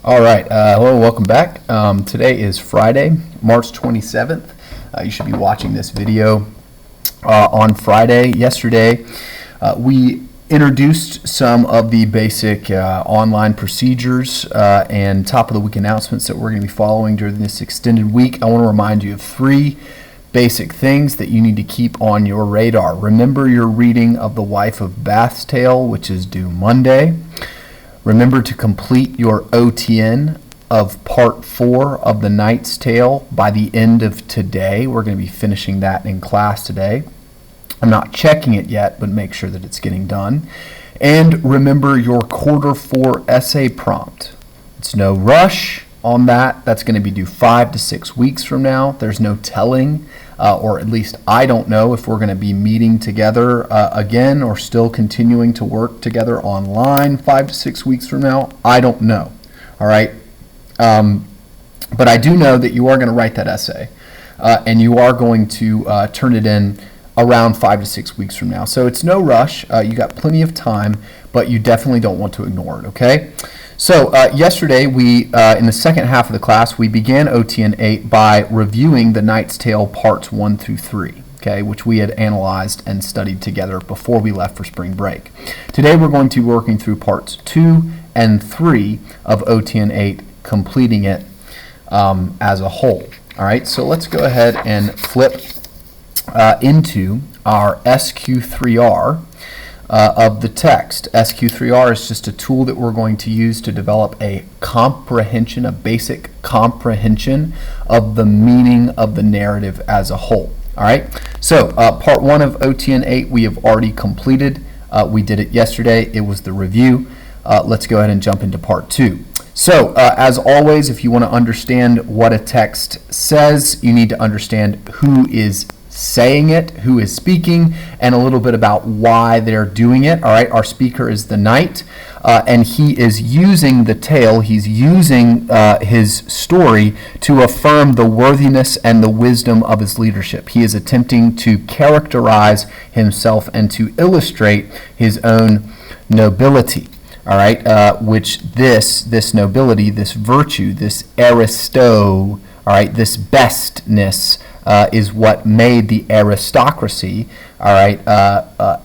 All right, hello, welcome back. Today is Friday, March 27th. You should be watching this video on Friday. Yesterday, we introduced some of the basic online procedures and top of the week announcements that we're going to be following during this extended week. I want to remind you of three basic things that you need to keep on your radar. Remember your reading of The Wife of Bath's Tale, which is due Monday. Remember to complete your OTN of Part 4 of The Knight's Tale by the end of today. We're going to be finishing that in class today. I'm not checking it yet, but make sure that it's getting done. And remember your Quarter 4 essay prompt. It's no rush on that. That's going to be due 5 to 6 weeks from now. There's no telling, or at least I don't know if we're going to be meeting together again or still continuing to work together online 5 to 6 weeks from now. I don't know. All right. But I do know that you are going to write that essay and you are going to turn it in around 5 to 6 weeks from now. So it's no rush. You got plenty of time, but you definitely don't want to ignore it. Okay. So yesterday, we in the second half of the class, we began OTN 8 by reviewing The Knight's Tale Parts 1 through 3, okay, which we had analyzed and studied together before we left for spring break. Today, we're going to be working through Parts 2 and 3 of OTN 8, completing it as a whole. All right, so let's go ahead and flip into our SQ3R. Of the text. SQ3R is just a tool that we're going to use to develop a comprehension, a basic comprehension of the meaning of the narrative as a whole. All right, so part 1 of OTN 8 we have already completed. We did it yesterday. It was the review. Let's go ahead and jump into part 2. So as always, if you want to understand what a text says, you need to understand who is saying it, who is speaking, and a little bit about why they're doing it. All right, our speaker is the knight, and he is using the tale, he's using his story to affirm the worthiness and the wisdom of his leadership. He is attempting to characterize himself and to illustrate his own nobility. All right, which this nobility, this virtue, this aristo, all right, this bestness is what made the aristocracy, all right,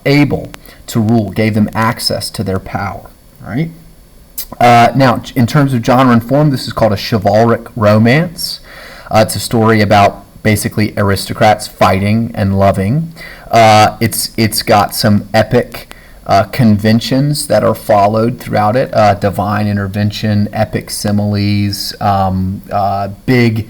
able to rule, gave them access to their power. All right. Now, in terms of genre and form, this is called a chivalric romance. It's a story about basically aristocrats fighting and loving. It's got some epic conventions that are followed throughout it: divine intervention, epic similes, big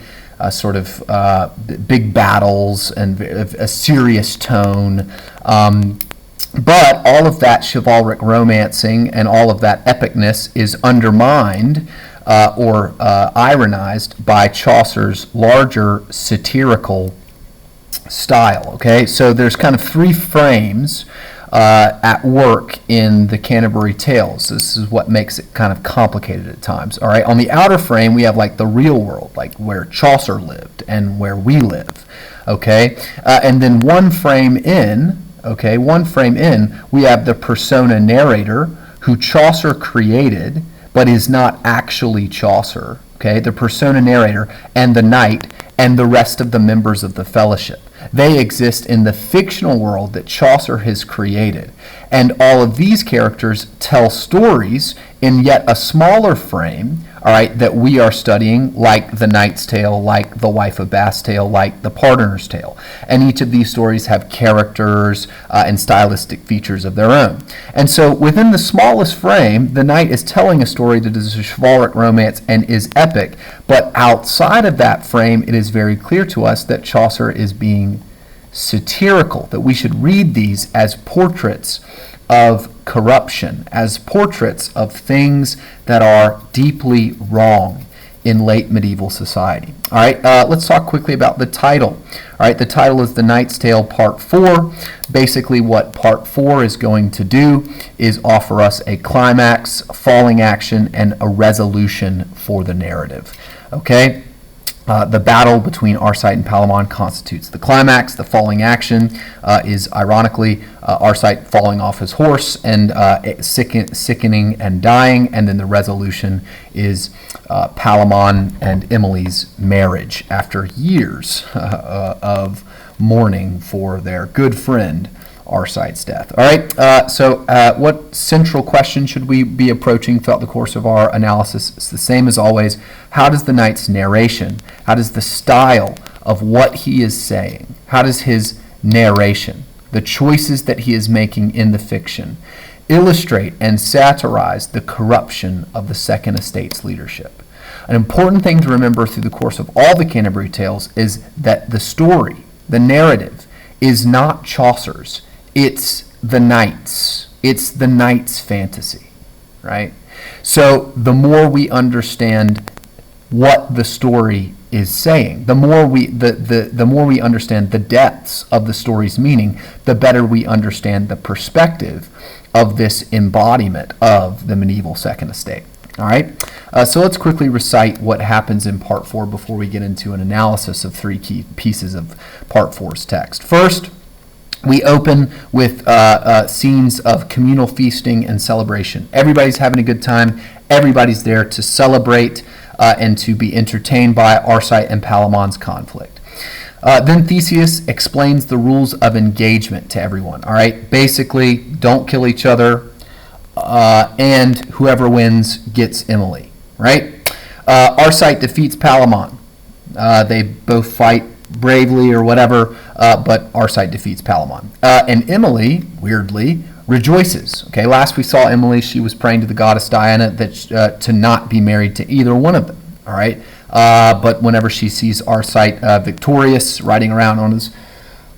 big battles, and a serious tone. But all of that chivalric romancing and all of that epicness is undermined or ironized by Chaucer's larger satirical style. Okay, so there's kind of three frames at work in the Canterbury Tales. This is what makes it kind of complicated at times. All right, on the outer frame we have like the real world, like where Chaucer lived and where we live. Okay, and then one frame in, we have the persona narrator who Chaucer created but is not actually Chaucer. Okay, the persona narrator and the knight and the rest of the members of the fellowship. They exist in the fictional world that Chaucer has created. And all of these characters tell stories in yet a smaller frame, all right, that we are studying, like The Knight's Tale, like The Wife of Bath's Tale, like The Pardoner's Tale. And each of these stories have characters and stylistic features of their own. And so within the smallest frame, the knight is telling a story that is a chivalric romance and is epic. But outside of that frame, it is very clear to us that Chaucer is being satirical, that we should read these as portraits of corruption, as portraits of things that are deeply wrong in late medieval society. All right, let's talk quickly about the title. All right, the title is The Knight's Tale Part 4. Basically what Part 4 is going to do is offer us a climax, falling action, and a resolution for the narrative. Okay, The battle between Arcite and Palamon constitutes the climax. The falling action is, ironically, Arcite falling off his horse and sickening and dying, and then the resolution is Palamon and Emily's marriage after years of mourning for their good friend Arcite's death. All right, so what central question should we be approaching throughout the course of our analysis? It's the same as always. How does the knight's narration, how does the style of what he is saying, how does his narration, the choices that he is making in the fiction, illustrate and satirize the corruption of the Second Estate's leadership? An important thing to remember through the course of all the Canterbury Tales is that the story, the narrative, is not Chaucer's. It's the knight's. It's the knight's fantasy, right? So the more we understand what the story is saying, the more we understand the depths of the story's meaning, the better we understand the perspective of this embodiment of the medieval Second Estate. All right, so let's quickly recite what happens in Part 4 before we get into an analysis of three key pieces of Part 4's text. First, we open with scenes of communal feasting and celebration. Everybody's having a good time. Everybody's there to celebrate and to be entertained by Arcite and Palamon's conflict. Then Theseus explains the rules of engagement to everyone. All right, basically, don't kill each other, and whoever wins gets Emily. Right? Arcite defeats Palamon. They both fight bravely or whatever, but Arcite defeats Palamon. And Emily, weirdly, rejoices. Okay, last we saw Emily, she was praying to the goddess Diana that to not be married to either one of them. All right, but whenever she sees Arcite victorious, riding around on his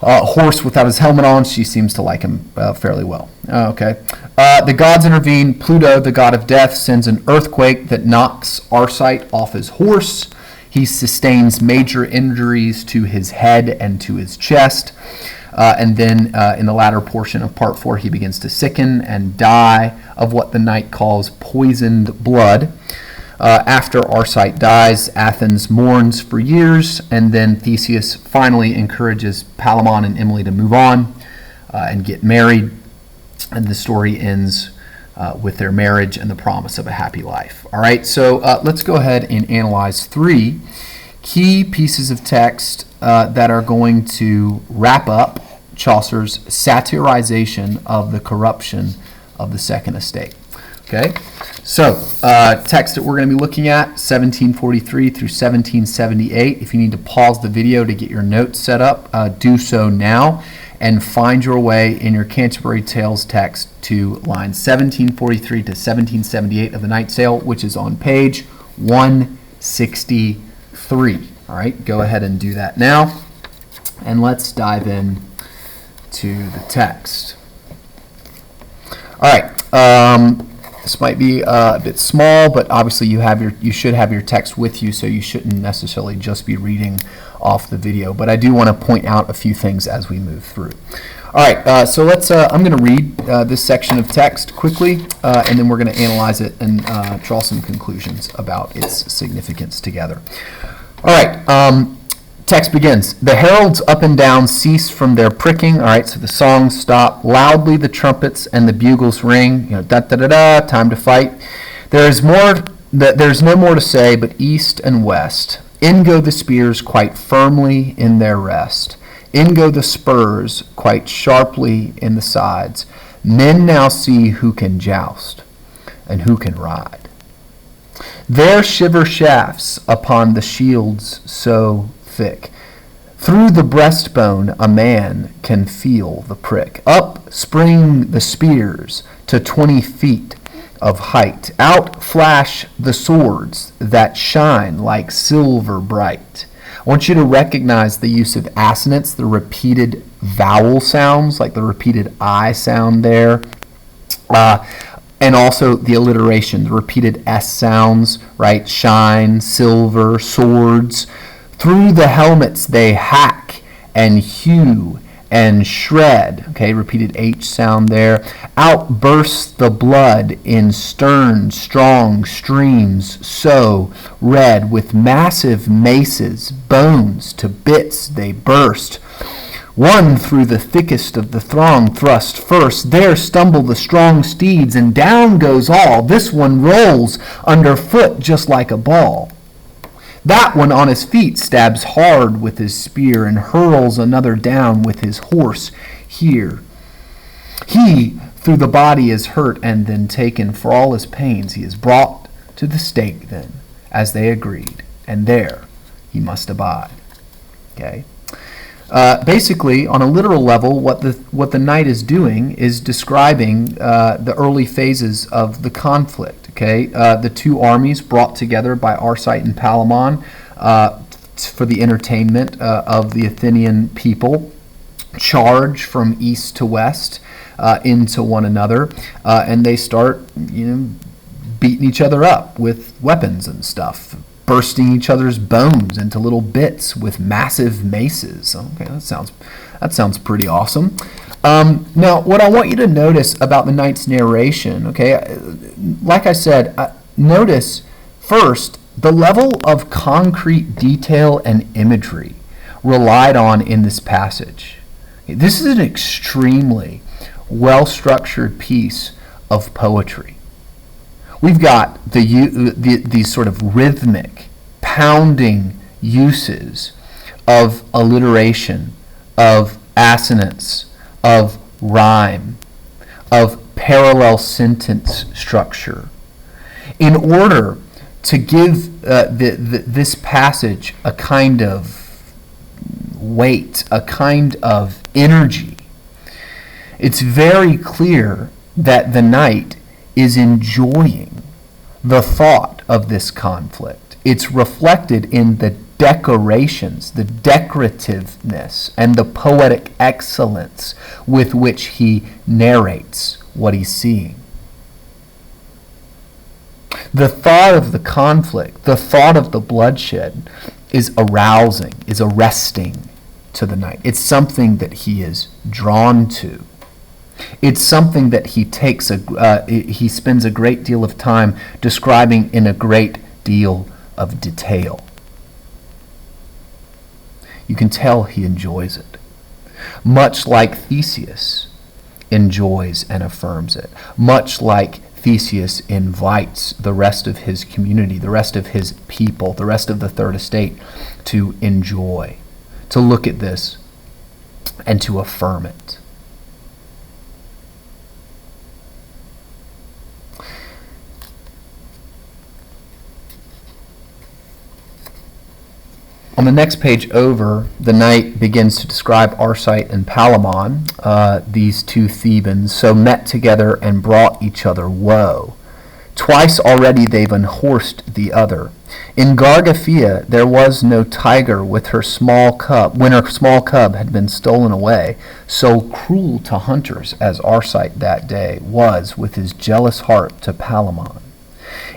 horse without his helmet on, she seems to like him fairly well. Okay, the gods intervene. Pluto, the god of death, sends an earthquake that knocks Arcite off his horse. He sustains major injuries to his head and to his chest. And then in the latter portion of Part 4, he begins to sicken and die of what the knight calls poisoned blood. After Arcite dies, Athens mourns for years, and then Theseus finally encourages Palamon and Emily to move on and get married. And the story ends with their marriage and the promise of a happy life. All right, so let's go ahead and analyze three key pieces of text that are going to wrap up Chaucer's satirization of the corruption of the Second Estate. Okay, so text that we're going to be looking at, 1743 through 1778. If you need to pause the video to get your notes set up, do so now. And find your way in your Canterbury Tales text to lines 1743 to 1778 of the Knight's Tale, which is on page 163. All right, go ahead and do that now. And let's dive in to the text. All right, this might be a bit small, but obviously you should have your text with you, so you shouldn't necessarily just be reading off the video, but I do want to point out a few things as we move through. All right, so let's. I'm going to read this section of text quickly, and then we're going to analyze it and draw some conclusions about its significance together. All right, text begins. The heralds up and down cease from their pricking. All right, so the songs stop. Loudly the trumpets and the bugles ring. You know, da da da da. Time to fight. There's no more to say, but east and west. In go the spears quite firmly in their rest. In go the spurs quite sharply in the sides. Men now see who can joust and who can ride. There shiver shafts upon the shields so thick. Through the breastbone a man can feel the prick. Up spring the spears to 20 feet of height. Out flash the swords that shine like silver bright. I want you to recognize the use of assonance, the repeated vowel sounds, like the repeated I sound there, and also the alliteration, the repeated S sounds, right? Shine, silver, swords. Through the helmets they hack and hew and shred, okay, repeated H sound there, outbursts the blood in stern, strong streams, so red with massive maces, bones to bits they burst. One through the thickest of the throng thrust first, there stumble the strong steeds, and down goes all. This one rolls underfoot just like a ball. That one on his feet stabs hard with his spear, and hurls another down with his horse here. He through the body is hurt and then taken. For all his pains he is brought to the stake then, as they agreed, and there he must abide. Okay. Basically, on a literal level, what the knight is doing is describing the early phases of the conflict. Okay, the two armies brought together by Arcite and Palamon for the entertainment of the Athenian people charge from east to west into one another, and they start, beating each other up with weapons and stuff, bursting each other's bones into little bits with massive maces. Okay, that sounds pretty awesome. Now, what I want you to notice about the knight's narration, okay, like I said, notice first the level of concrete detail and imagery relied on in this passage. Okay, this is an extremely well-structured piece of poetry. We've got these sort of rhythmic, pounding uses of alliteration, of assonance, of rhyme, of parallel sentence structure, in order to give this passage a kind of weight, a kind of energy. It's very clear that the knight is enjoying the thought of this conflict. It's reflected in the decorations, the decorativeness, and the poetic excellence with which he narrates what he's seeing. The thought of the conflict, the thought of the bloodshed is arousing, is arresting to the knight. It's something that he is drawn to. It's something that he spends a great deal of time describing in a great deal of detail. You can tell he enjoys it, much like Theseus enjoys and affirms it, much like Theseus invites the rest of his community, the rest of his people, the rest of the third estate to enjoy, to look at this and to affirm it. On the next page over, the knight begins to describe Arcite and Palamon, these two Thebans, so met together and brought each other woe. Twice already they've unhorsed the other. In Gargaphia there was no tiger with her small cub, when her small cub had been stolen away, so cruel to hunters as Arcite that day was with his jealous heart to Palamon.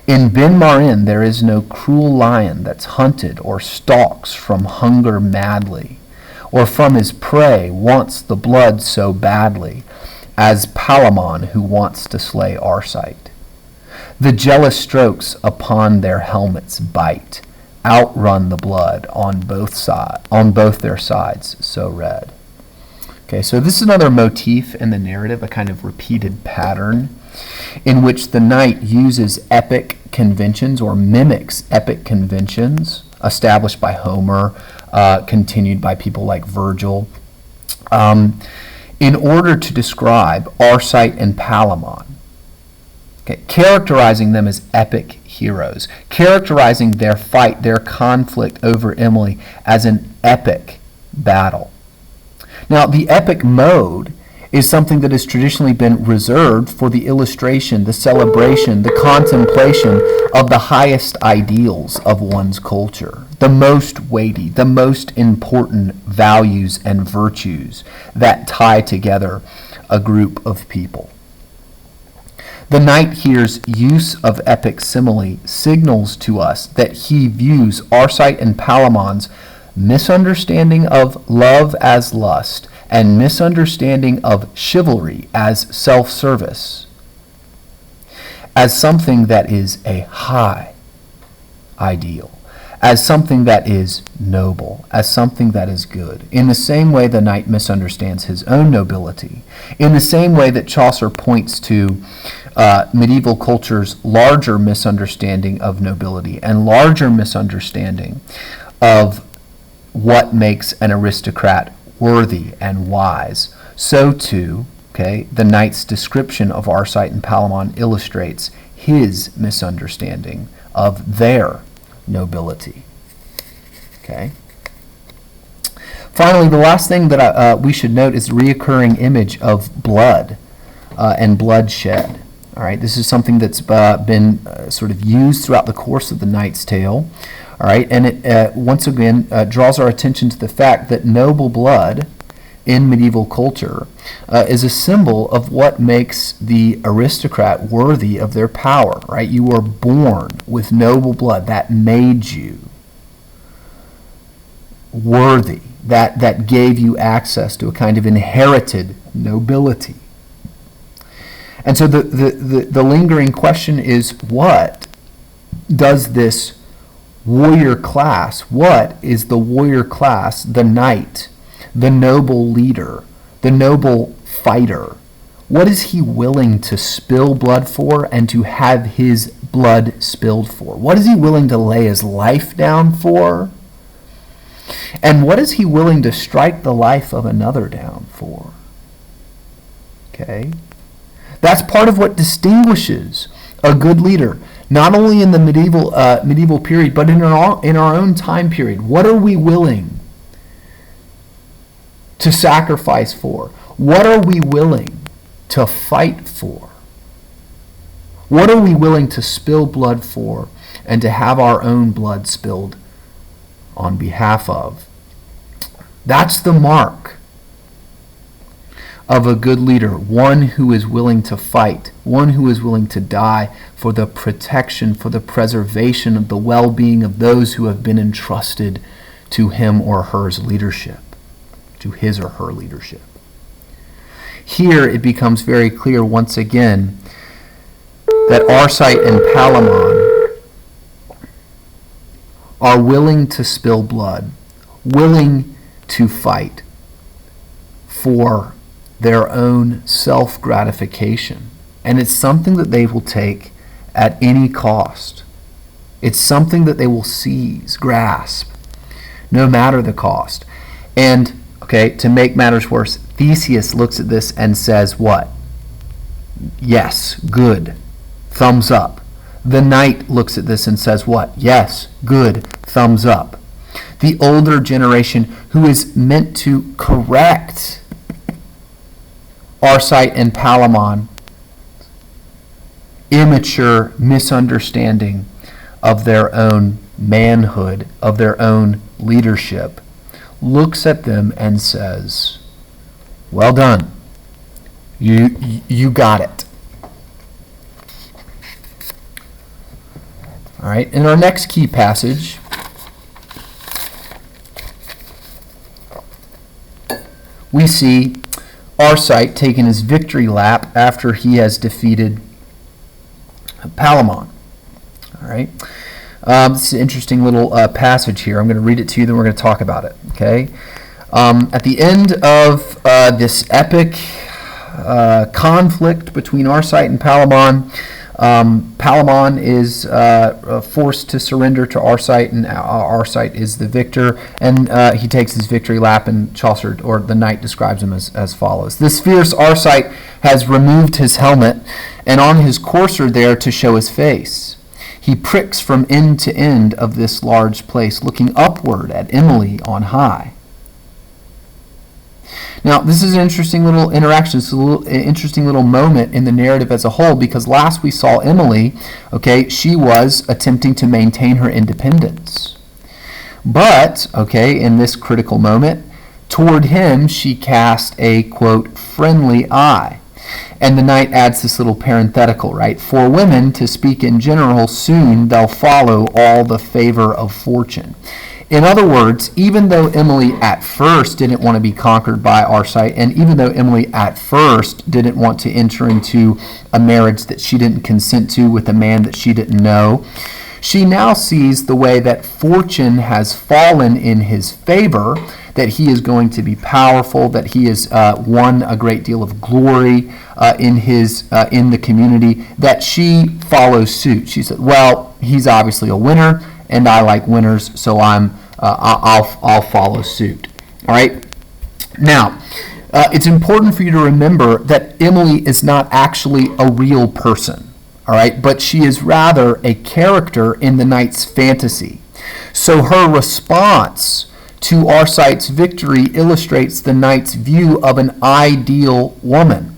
In Ben Marin there is no cruel lion that's hunted or stalks from hunger madly, or from his prey wants the blood so badly, as Palamon who wants to slay Arcite. The jealous strokes upon their helmets bite, outrun the blood on both their sides so red. Okay, so this is another motif in the narrative, a kind of repeated pattern, in which the knight uses epic conventions or mimics epic conventions established by Homer, continued by people like Virgil, in order to describe Arcite and Palamon, okay, characterizing them as epic heroes, characterizing their fight, their conflict over Emily as an epic battle. Now, the epic mode is something that has traditionally been reserved for the illustration, the celebration, the contemplation of the highest ideals of one's culture, the most weighty, the most important values and virtues that tie together a group of people. The knight here's use of epic simile signals to us that he views Arcite and Palamon's misunderstanding of love as lust and misunderstanding of chivalry as self-service, as something that is a high ideal, as something that is noble, as something that is good. In the same way the knight misunderstands his own nobility, in the same way that Chaucer points to medieval culture's larger misunderstanding of nobility and larger misunderstanding of what makes an aristocrat worthy and wise, so too, the knight's description of Arcite and Palamon illustrates his misunderstanding of their nobility. Finally, the last thing that we should note is the reoccurring image of blood and bloodshed. All right, this is something that's been sort of used throughout the course of the Knight's Tale. All right, and it once again draws our attention to the fact that noble blood in medieval culture is a symbol of what makes the aristocrat worthy of their power. Right, you were born with noble blood that made you worthy, that gave you access to a kind of inherited nobility. And so the lingering question is, what does this warrior class, what is the warrior class, the knight, the noble leader, the noble fighter, what is he willing to spill blood for and to have his blood spilled for? What is he willing to lay his life down for? And what is he willing to strike the life of another down for? That's part of what distinguishes a good leader, not only in the medieval period, but in our own time period. What are we willing to sacrifice for? What are we willing to fight for? What are we willing to spill blood for and to have our own blood spilled on behalf of? That's the mark of a good leader, one who is willing to fight, one who is willing to die for the protection, for the preservation of the well-being of those who have been entrusted to him or her leadership, to his or her leadership. Here it becomes very clear once again that Arcite and Palamon are willing to spill blood, willing to fight for their own self-gratification. And it's something that they will take at any cost. It's something that they will seize, grasp, no matter the cost. And, to make matters worse, Theseus looks at this and says what? Yes, good, thumbs up. The knight looks at this and says what? Yes, good, thumbs up. The older generation, who is meant to correct Arcite and Palamon, immature misunderstanding of their own manhood, of their own leadership, looks at them and says, well done, you got it. All right, in our next key passage, we see Arcite taking his victory lap after he has defeated Palamon. All right, this is an interesting little passage here. I'm going to read it to you, then we're going to talk about it. At the end of this epic conflict between Arcite and Palamon, Palamon is forced to surrender to Arcite, and Arcite is the victor, and he takes his victory lap, and Chaucer, or the knight, describes him as follows. This fierce Arcite has removed his helmet, and on his courser there to show his face. He pricks from end to end of this large place, looking upward at Emily on high. Now, this is an interesting little interaction. It's an interesting little moment in the narrative as a whole, because last we saw Emily, she was attempting to maintain her independence. But, in this critical moment, toward him she cast a, quote, friendly eye. And the knight adds this little parenthetical, right? For women, to speak in general, soon they'll follow all the favor of fortune. In other words, even though Emily at first didn't want to be conquered by Arcite, and even though Emily at first didn't want to enter into a marriage that she didn't consent to with a man that she didn't know, she now sees the way that fortune has fallen in his favor, that he is going to be powerful, that he has won a great deal of glory in the community, that she follows suit. She said, well, he's obviously a winner, and I like winners, so I'll follow suit. All right? Now, it's important for you to remember that Emily is not actually a real person. All right, but she is rather a character in the knight's fantasy. So her response to Arcite's victory illustrates the knight's view of an ideal woman,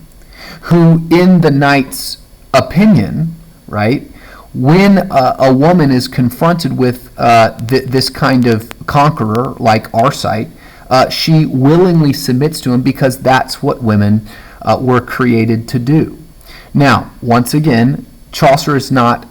who, in the knight's opinion, right, when a woman is confronted with this kind of conqueror like Arcite, she willingly submits to him because that's what women were created to do. Now, once again, Chaucer is not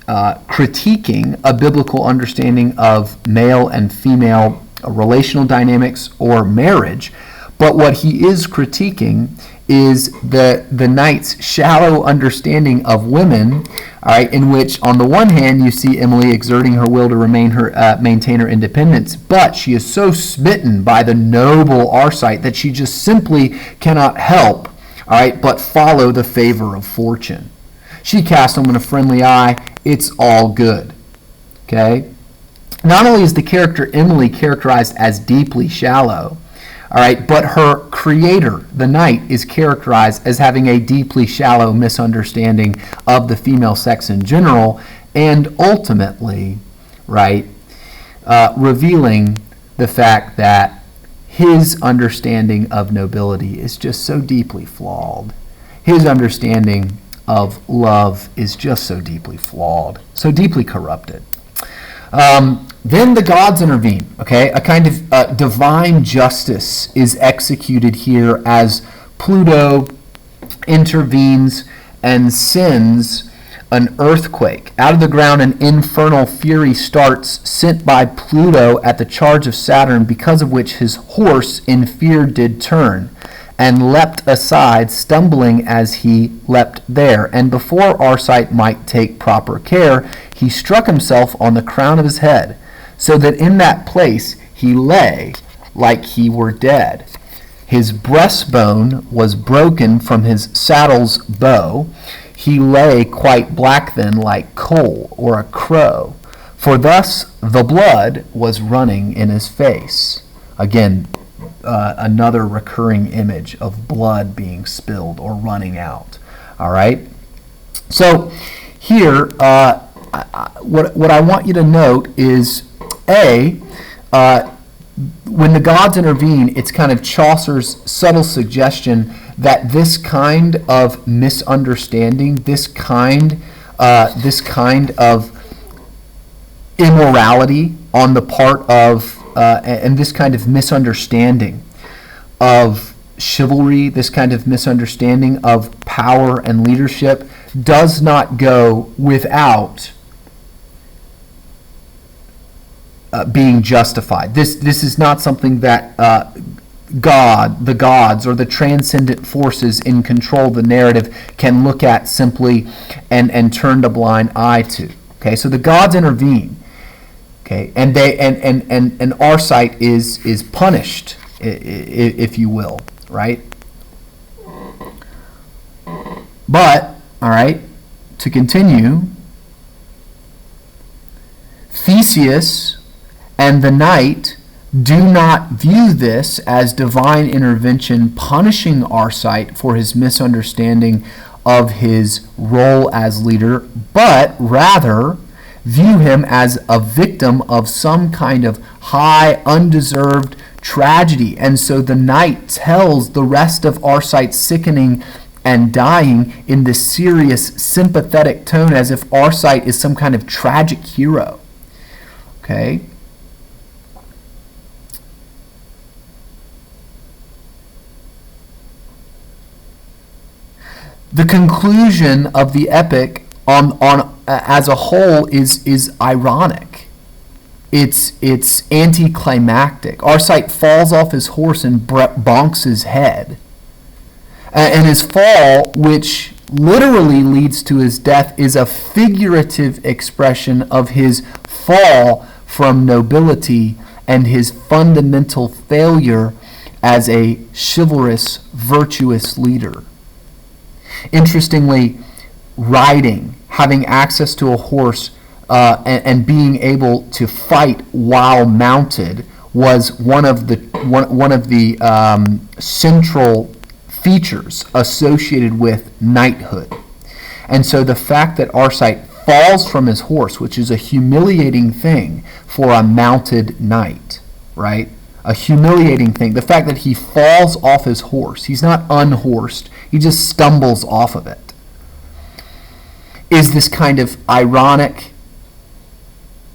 critiquing a biblical understanding of male and female relational dynamics or marriage, but what he is critiquing is the knight's shallow understanding of women, all right, in which on the one hand you see Emily exerting her will to maintain her independence, but she is so smitten by the noble Arcite that she just simply cannot help, all right, but follow the favor of fortune. She casts him in a friendly eye. It's all good. Okay? Not only is the character Emily characterized as deeply shallow, all right, but her creator, the knight, is characterized as having a deeply shallow misunderstanding of the female sex in general, and ultimately, right, revealing the fact that his understanding of nobility is just so deeply flawed. His understanding of love is just so deeply flawed, so deeply corrupted. Then the gods intervene, okay? A kind of divine justice is executed here as Pluto intervenes and sends an earthquake. Out of the ground an infernal fury starts, sent by Pluto at the charge of Saturn, because of which his horse in fear did turn, and leapt aside, stumbling as he leapt there. And before Arcite might take proper care, he struck himself on the crown of his head, so that in that place he lay like he were dead. His breastbone was broken from his saddle's bow. He lay quite black then, like coal or a crow, for thus the blood was running in his face. Again, another recurring image of blood being spilled or running out. All right? So here, what I want you to note is, when the gods intervene, it's kind of Chaucer's subtle suggestion that this kind of misunderstanding, this kind of immorality on the part of and this kind of misunderstanding of chivalry, this kind of misunderstanding of power and leadership does not go without being justified. This is not something that the gods, or the transcendent forces in control of the narrative can look at simply and turn a blind eye to. Okay, so the gods intervene. Okay, and Arcite is punished, if you will, right? But, all right, to continue, Theseus and the knight do not view this as divine intervention punishing Arcite for his misunderstanding of his role as leader, but rather view him as a victim of some kind of high, undeserved tragedy. And so the knight tells the rest of Arcite's sickening and dying in this serious, sympathetic tone, as if Arcite is some kind of tragic hero. Okay? The conclusion of the epic on as a whole is ironic. it's anticlimactic. Arcite falls off his horse and bonks his head. And his fall, which literally leads to his death, is a figurative expression of his fall from nobility and his fundamental failure as a chivalrous, virtuous leader. Interestingly, riding, having access to a horse, and being able to fight while mounted was one of the central features associated with knighthood. And so the fact that Arcite falls from his horse, which is a humiliating thing for a mounted knight, right? A humiliating thing. The fact that he falls off his horse, he's not unhorsed, he just stumbles off of it, is this kind of ironic,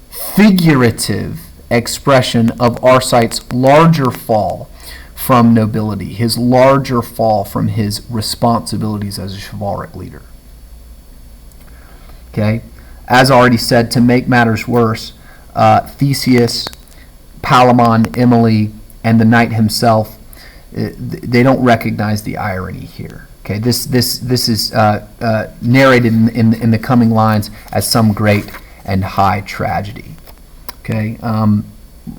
figurative expression of Arcite's larger fall from nobility, his larger fall from his responsibilities as a chivalric leader. Okay? As already said, to make matters worse, Theseus, Palamon, Emily, and the knight himself, they don't recognize the irony here. Okay, this is narrated in the coming lines as some great and high tragedy. Okay,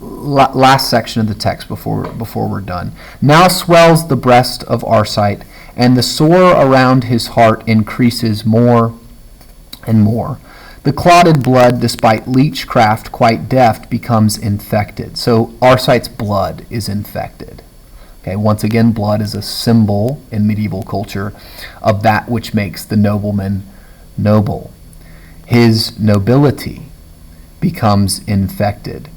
last section of the text before we're done. Now swells the breast of Arcite, and the sore around his heart increases more and more. The clotted blood, despite leechcraft quite deft, becomes infected. So Arcite's blood is infected. Okay, once again, blood is a symbol in medieval culture of that which makes the nobleman noble. His nobility becomes infected.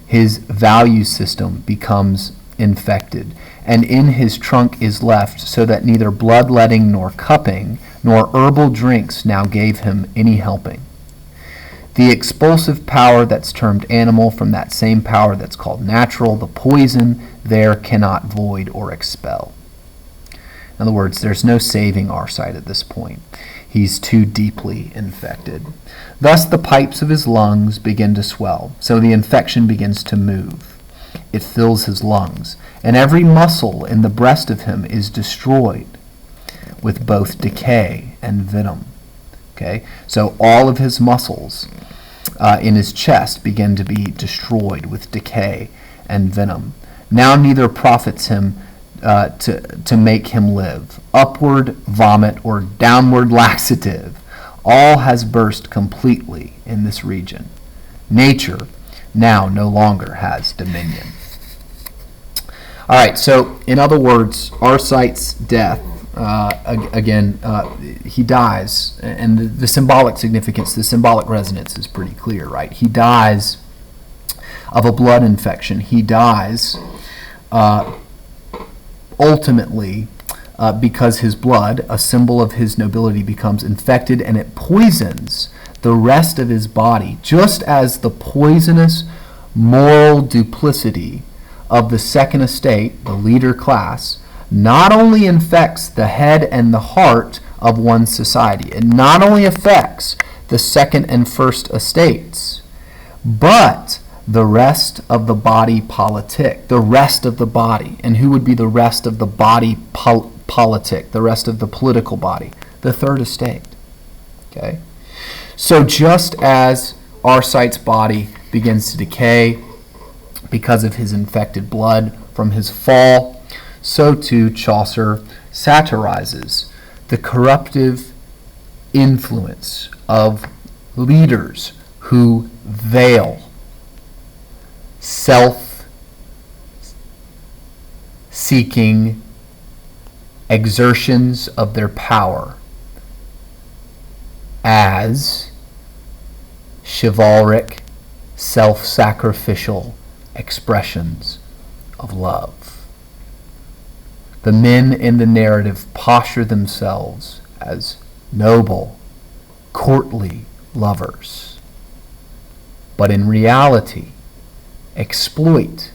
His value system becomes infected. And in his trunk is left, so that neither bloodletting nor cupping nor herbal drinks now gave him any helping. The expulsive power that's termed animal from that same power that's called natural, the poison there cannot void or expel. In other words, there's no saving Arcite at this point. He's too deeply infected. Thus the pipes of his lungs begin to swell, so the infection begins to move. It fills his lungs, and every muscle in the breast of him is destroyed with both decay and venom. Okay, so all of his muscles in his chest begin to be destroyed with decay and venom. Now neither profits him to make him live. Upward vomit or downward laxative, all has burst completely in this region. Nature now no longer has dominion. All right, so in other words, Arcite's death, he dies, and the symbolic significance, the symbolic resonance is pretty clear, right? He dies of a blood infection. He dies ultimately because his blood, a symbol of his nobility, becomes infected, and it poisons the rest of his body, just as the poisonous moral duplicity of the second estate, the leader class, not only infects the head and the heart of one society, it not only affects the second and first estates, but the rest of the body politic, the rest of the body. And who would be the rest of the body politic, the rest of the political body? The third estate. Okay? So just as Arcite's body begins to decay because of his infected blood from his fall, so too Chaucer satirizes the corruptive influence of leaders who veil self-seeking exertions of their power as chivalric, self-sacrificial expressions of love. The men in the narrative posture themselves as noble, courtly lovers, but in reality exploit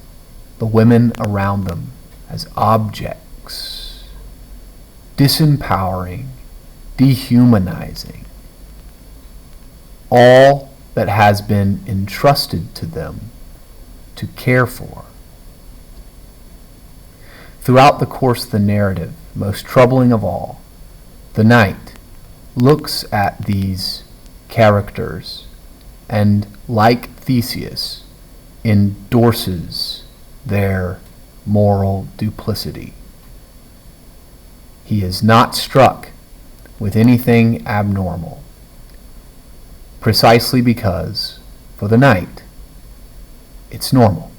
the women around them as objects, disempowering, dehumanizing all that has been entrusted to them to care for. Throughout the course of the narrative, most troubling of all, the knight looks at these characters and, like Theseus, endorses their moral duplicity. He is not struck with anything abnormal, precisely because, for the knight, it's normal.